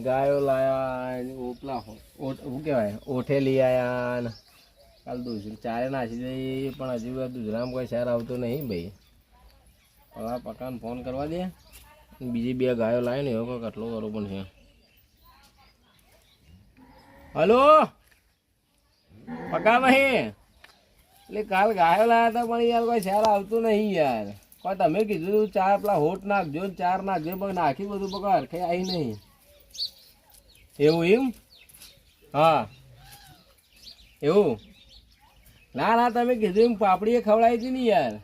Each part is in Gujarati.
ગાયો લાયા ઓપલા શું કહેવાય ઓઠે લઈ આયા ને કાલ દૂધ ચારે નાસી જઈ પણ હજુ દૂધરામ કોઈ શહેર આવતો નહીં ભાઈ. હવે પકાને ફોન કરવા દે. બીજી બે ગાયો લાવી ને એવો કોઈ કટલો કરો પણ છે. હલો પકા ભાઈ, એટલે કાલ ગાયો લાયા હતા પણ યાર કોઈ શહેર આવતું નહીં યાર. પણ તમે કીધું ચાર પેલા હોટ નાખજો ને ચાર નાખજો પણ નાખી બધું પકા હરખે આવી નહીં. એવું એમ? હા એવું? ના ના તમે કીધું એમ પાપડીએ ખવડાવી હતી ને યાર.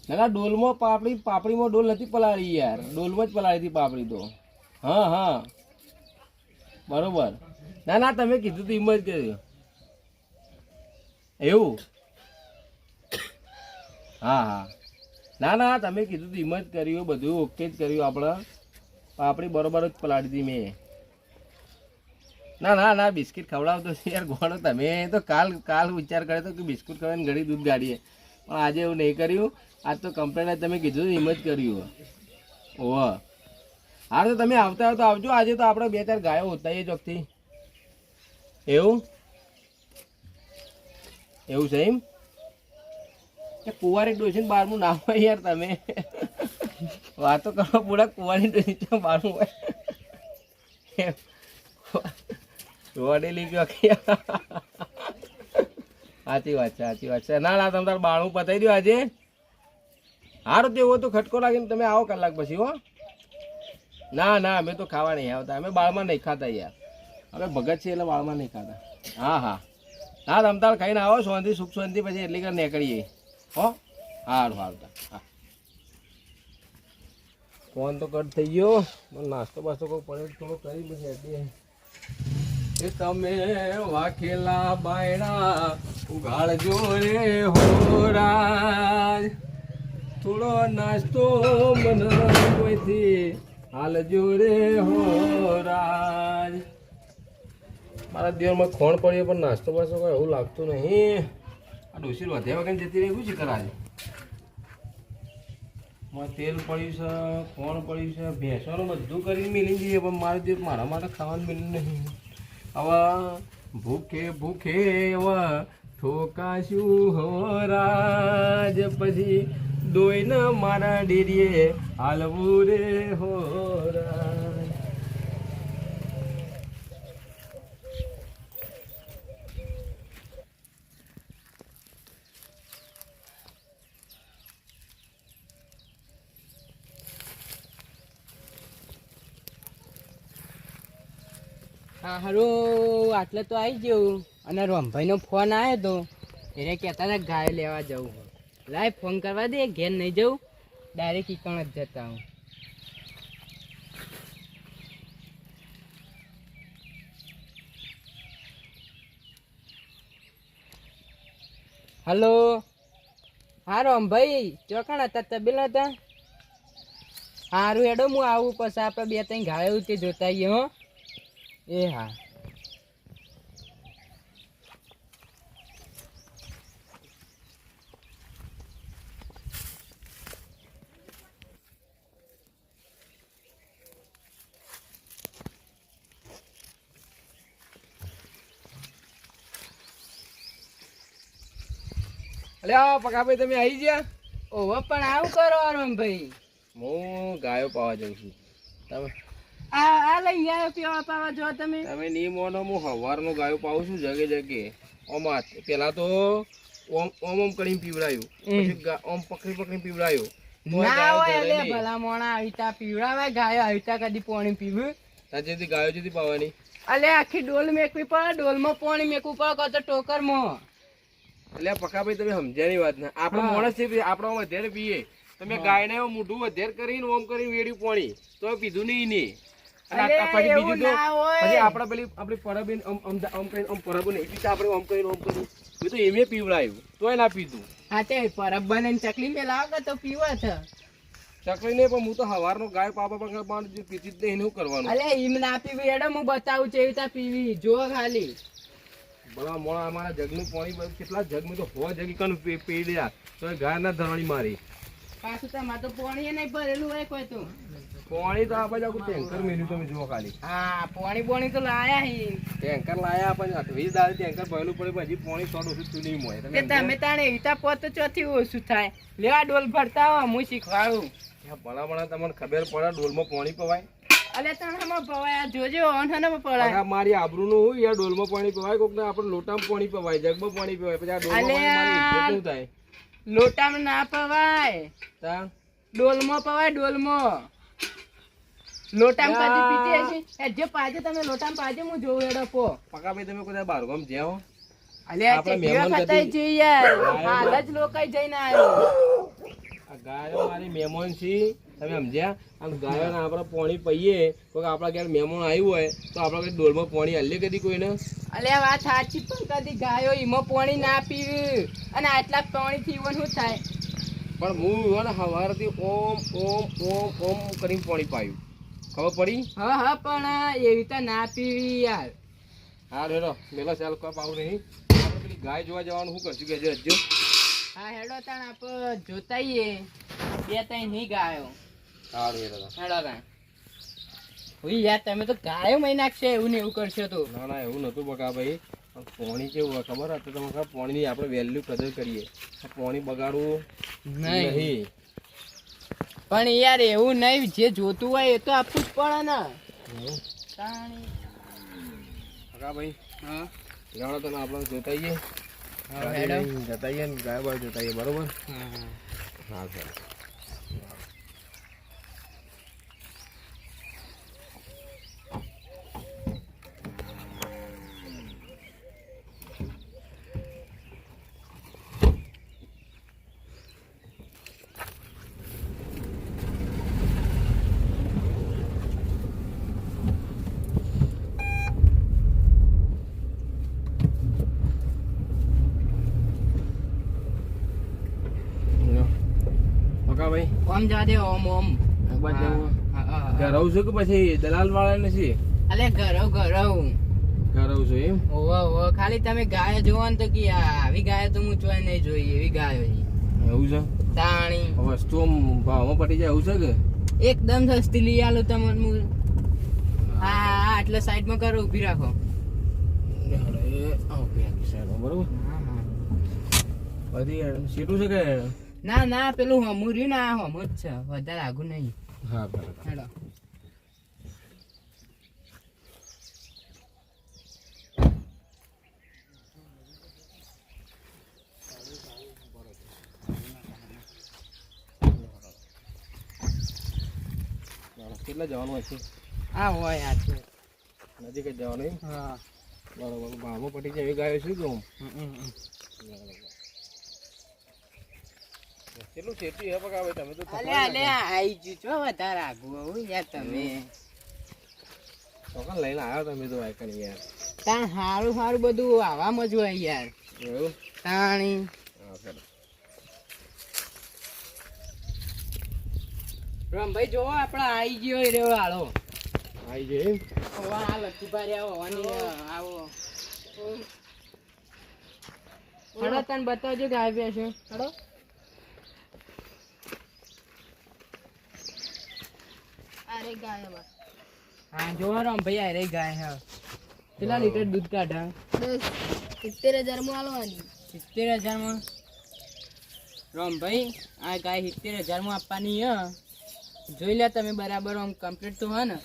ના ના ડોલમાં પાપડીમાં ડોલ નથી પલાળી યાર, ડોલમાં જ પલાળી હતી પાપડી તો. હા હા બરોબર. ના ના તમે કીધું તો એમ જ કર્યું. એવું? હા હા ના ના તમે કીધું તો એમ જ કર્યું, બધું ઓકે જ કર્યું. આપણે પાપડી બરોબર જ પલાળી હતી મેં. ના ના ના બિસ્કિટ ખવડાવતો યાર ગોળો. તમે તો કાલ વિચાર કર્યો તો કે બિસ્કુટ ખવડાવીને ઘડી દૂધ ગાડીએ, પણ આજે એવું નહીં કર્યું. આજ તો કમ્પ્લેન તમે કીધું એમ જ કર્યું. ઓહ હા તો તમે આવતા હો તો આવજો. આજે તો આપણે બે ચાર ગાયો હોતા એ ચોકથી. એવું એવું છે એમ? એ કુંવારી ડોસીને બારમું ના હોય યાર. તમે વાતો કરો પૂરા કુંવારી ડોસી બારમું હોય. વડેલી ગયો સાચી વાત છે, સાચી વાત છે. ના ના તમે તાર બાળું પતાવી દો આજે. સારું તેવો તો ખટકો લાગીને તમે આવો કલાક પછી. હો ના ના અમે તો ખાવા નહીં આવતા, અમે બાળમાં નહીં ખાતા યાર. અમે ભગત છીએ એટલે બાળમાં નહીં ખાતા. હા હા હા તમે તાર ખાઈને આવો શાંતિ સુખ શાંતિ પછી એટલી કર નીકળીએ. હો સારું સારું. હા ફોન તો કટ થઈ ગયો. નાસ્તો બાસ્તો કોઈ પડે થોડો કરી પછી એ તમે વાખેલા બાયણા ઉગાડજો રે હોરાજ. થોડો નાસ્તો મને કોઈથી હાલજો રે હોરાજ. મારા દિવસમાં ખોણ પડીએ પણ નાસ્તો બાસ્તો કોઈ એવું લાગતું નહીં. આ ડોસી વધ્યા વગર જતી રહી શું છે કરાજ. તેલ પડ્યું છે, ખોણ પડ્યું છે, ભેંસોનું બધું કરીને મિલી જઈએ પણ મારા માટે ખાવાનું મિલ્યું નહીં. હવે ભૂખે ભૂખે હવે ઠોકાશું હોરાજ. પછી દોઈને મારા ડેરીએ હાલવું રે હોરાજ. હા હારું આટલે તો આવી ગયું. અને રમભાઈનો ફોન આવ્યો તો એને કહેતા હતા ગાય લેવા જવું. લાય ફોન કરવા દે, ઘેર નહીં જવું, ડાયરેક્ટ ઈકણ જ જતા હું. હલો હા રમભાઈ ચોકણ હતા તબેલા હતા? સારું હેડો હું આવું પછી આપણે બે ત્રણ ગાયો તે જોતા આવીએ. હો એ હા અલ્યા પકાભાઈ તમે આવી ગયા? ઓહો પણ આવું કરો રમભાઈ. હું ગાયો પાવા જાઉં છું. તમે આ લઈ આવ્યો પીવા પાવા જો તમે. તમે નહીં મોનો, હું સવારનો ગાયો પાવું છું જગે જગે. ઓમ પેલા તો ઓમ ઓમ ઓમ કરીને પીવડાયું, પછી ઓમ પકડી પકડીને પીવડાયું. ના હોય લે ભલા મોણા આવીતા પીવડાવે ગાયો આવીતા કદી પાણી પીવું. તાજેથી ગાયો જેથી પાવાની. અલે આખી ડોલ મેકવી પડે, ડોલમાં પાણી મેકવું પડે કાં તો ટોકરમાં. એટલે પકાભાઈ તમે સમજ્યાની વાત ના. આપણે માણસ છે, આપણે વધારે પીએ. તમે ગાયને મોઢું વધારે કરીને ઓમ કરીને વેડ્યું પાણી તો પીધું નહીં ને. પછી બીજું તો પછી આપણે પેલી આપણી પરબીન ઓમ કરીને ઓમ પરબ નહીં પીતા, આપણે ઓમ કરીને મેં તો એમે પીવડાયું તોય ના પીધું. હા તે પરબ બને ચકલી મેં લાવ તો પીવા છે. ચકલી નહીં પણ હું તો સવારનો ગાય પાપા પાણી પીતી જ નહીં. શું કરવાનું? અલે એમ ના પીવી હેડો હું બતાવું છે એવી પીવી જો ખાલી. ભલા મોડા અમારા જગનું પાણી કેટલા જગ મેં તો 100 જગ કન પી રહ્યા તો ગાય ના ધરણી મારી. પાછું તમારે તો પાણી નહીં ભરેલું હોય કોઈ તો. પાણી તો આપણે આખું ટેન્કર મેલ્યું તમે જુઓ ખાલી. હા પોણી તો લાયા હી ટેન્કર લાયા પણ 28 દાડે ટેન્કર ભરેલું પડે પછી પાણી સોડ ઓછું થયું નહીં મળે. તે તમે તાણે એતા પોત તો ચોથી ઓછું થાય લેવા ડોલ ભરતા હો હું શીખવાડું. ભલા તમને ખબર પડે ડોલમાં પાણી પવાય. અલે તણામાં પવાય જોજો ઓનહને પડાય. મારી આબરૂનું હું યાર ડોલમાં પાણી પવાય કોક ને આપણે લોટામાં પાણી પવાય જગમાં પાણી પવાય પછી આ ડોલમાં મારી ઇજ્જત શું થાય? લોટામાં ના પવાય તા ડોલમાં પવાય ડોલમાં. લોટામાં કદી પીતી હશે એ જે પાજે તમે લોટામાં પાજે હું જોઉં એડો પો. પકા ભાઈ તમે કોઈ બાર ગામ જ્યાં હો? અલે આ આપણે ચેટીઓ મહેમાન ખતાઈ કદી- જઈ યાર હાલ જ લોકાઈ જઈને આવ્યો. આ ગાયો મારી મહેમાન છે તમે સમજ્યા? અને ગાયોને આપણે પાણી પીએ કોઈક આપણા ઘેર મહેમાન આવ્યું હોય તો આપણે કઈ ડોલમાં પાણી હલ્લે કદી કોઈને? અલે આ વાત સાચી પણ કદી ગાયો ઈમાં પાણી ના પીવી અને આટલા પાણી થી ઈવન શું થાય? પણ હું એને સવારથી ઓમ ઓમ ઓમ ઓમ કરીને પાણી પાયું. ખબર પડી? હા હા પણ એવી તો ના પીવી યાર. હા રેડો મેલો ચાલ કોઈ પાવું નહીં. આપણે પેલી ગાય જોવા જવાનું શું કરશું કે હજુ? હા હેડો તાણ આપ જોતાઈએ બે ત્રણ નહીં ગાયો. સારું રેડો. હેડો તાણ હોય યાર તમે તો ગાયો મહી નાખશે એવું ને એવું કરશો તો. ના ના એવું નતું બકા ભાઈ. પણ પાણી કેવું હોય ખબર હતું તમે ખબર પાણીની આપણે વેલ્યુ કદર કરીએ. પાણી બગાડવું નહીં. પણ યાર એવું નહીં જે જોતું હોય એ તો આપવું જ પડે ને. તાણી બકા ભાઈ હા જાણો તમે આપણે જોતાઈએ હા હેડો જતાઈએ ને ગાય બાય જોતાઈએ બરોબર. હા હા સર ભાઈ ઓમ જા દે ઓમ ઓમ. બસ જવું. હા, હા, હા. ઘર આવું છું કે પછી દલાલ વાળા નથી? અલે ઘરવ ઘર આવું છું એમ? ઓવો ઓવો ખાલી તમે ગાયો જોવો ને તો કે આવી ગાયો તો હું ચોય નહીં જોઈ એવી ગાયો છે. એવું છે? તાણી વસ્તુ ભાવમાં પટી જાય એવું છે કે? એકદમ સસ્તી લઈ આલું તમને હું. હા હા હા એટલે સાઈડમાં કરો ઊભી રાખો. બરોબર. બધી સીટું છે કે? ના ના પેલું હમું રહ્યું ને આ હમું જ છે વધારે આગું નહીં. હા બરાબર. હેડો કેટલા જવાનું હશે? આ હોય આ છે. નજીક જ જવાનું એમ? હા બરોબર. ભાવમાં પટી જાય એવી ગાયો શું કહું? કેટલું છેટી હે બકા ભાઈ તમે તો અલે અલે આઈ ગયું છો વધારે આગું આવું યાર તમે. ચોકન લઈને આવ્યો તમે તો આઈ કરી યાર. તાણ હારું હારું બધું આવામાં જ હોય યાર. એવું? તાણી હા સર. રમભાઈ જોવો આપડે આઈ ગયો રહ્યો હાલો. આવી જાય એમ? ઓવા આ લકી ભારે આવો અને આવો. હડો તને બતાવજો કે આવી છે. હડો અરે ગાય બસ હા જોવો રમભાઈ આ રહી ગાય હા. કેટલા લીટર દૂધ કાઢા? 70,000 માં આલવાની. 70,000 માં? રમભાઈ આ ગાય 70,000 માં આપવાની હે. જોઈ લે તમે બરાબર આમ કમ્પ્લીટ તો હે ને?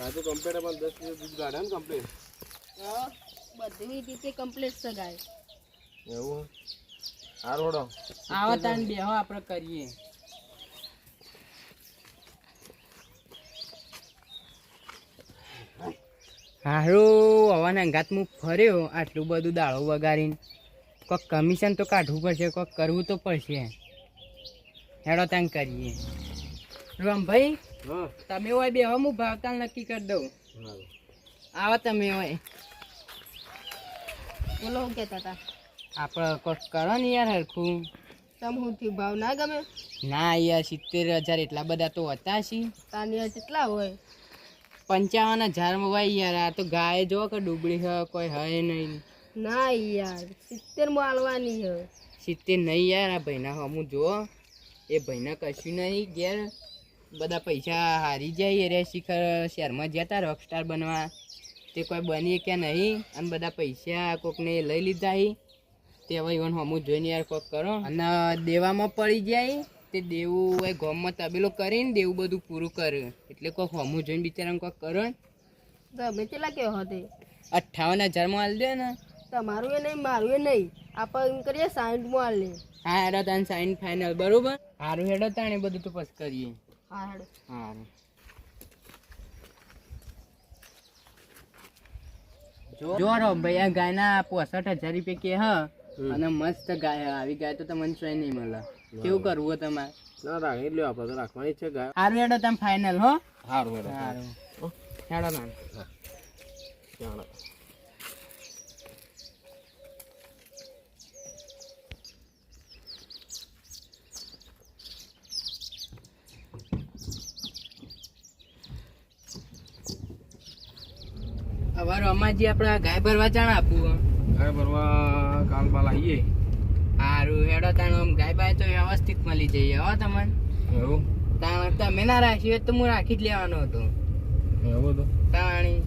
આ તો કમ્પ્લીટ પણ 10 લીટર દૂધ કાઢે ને કમ્પ્લીટ. બધી રીતે કમ્પ્લીટ છે ગાય. એવું? હાર ઓડો. આવો તાન બેહો આપણે કરીએ. હારું હવાના અંગાત હું ફર્યો આટલું બધું દાળો વગાડીને. કોઈક કમિશન તો કાઢવું પડશે, કોઈક કરવું તો પડશે. હેડો તાન કરીએ. રમભાઈ હા. તમે હોય બેહો હું ભાવતાલ નક્કી કરી દઉં. આવો તમે હોય. બોલો શું કહેતા હતા? આપણે કોઈક કરો ને યાર હરખું. તમ હું થયું ભાવ ના ગમે? ના યાર 70,000 એટલા બધા તો હતા છે. તાનિયા કેટલા હોય? 55,000 માં હોય યાર. આ તો ગાય જો કે ડૂબળી છે કોઈ હે નહીં. ના યાર 70 માં આલવાની છે. 70 નહીં યાર. આ ભાઈના હમું જો એ ભાઈના કશું નહીં ઘેર બધા પૈસા હારી જાય રે શિખર શહેરમાં જતા રોકસ્ટાર બનવા તે કોઈ બની કે નહીં અને બધા પૈસા કોકને લઈ લીધા હી તે હવે ઈવન હમું જોઈને યાર કોક કરો અને દેવામાં પડી જાય તે દેવું એ ગામમાં તબેલો કરીને દેવું બધું પૂરું કરે એટલે કોક હમું જોઈને બિચારાને કોક કરો ને. તમે કેટલા કેવો હતી 58,000 હાલ દે ને. તમારું એ નહીં મારું એ નહીં આપણે એમ કરીએ 60 માં હાલ લે. હા હેડો તાન સાઈન ફાઇનલ બરોબર. સારું હેડો તાણે બધું તો પછી કરીએ. હા હેડો. સારું જો રો ભાઈ આ ગાયના 65,000 રૂપિયા કે હ અને મસ્ત ગાય આવી ગાય તો તમને ચોય નહીં મળે. કેવું કરવું હો તમારે? ના રાખી લ્યો આપણે તો રાખવાની જ છે ગાય. સારું હેડો તમે ફાઇનલ હો. સારું હેડો. સારું હેડો ના ચાલો. હવે રમાજી આપણે ગાય ભરવા જાણ આપવું. ગાય ભરવા કાલ બાલ આવીએ. સારું હેડો તાણ આમ ગાય બાય તો વ્યવસ્થિત મળી જઈએ હો તમને. એવું તાણ તમે ના રાખ્યું હોય તો હું રાખી જ લેવાનો હતો એવું તો તાણી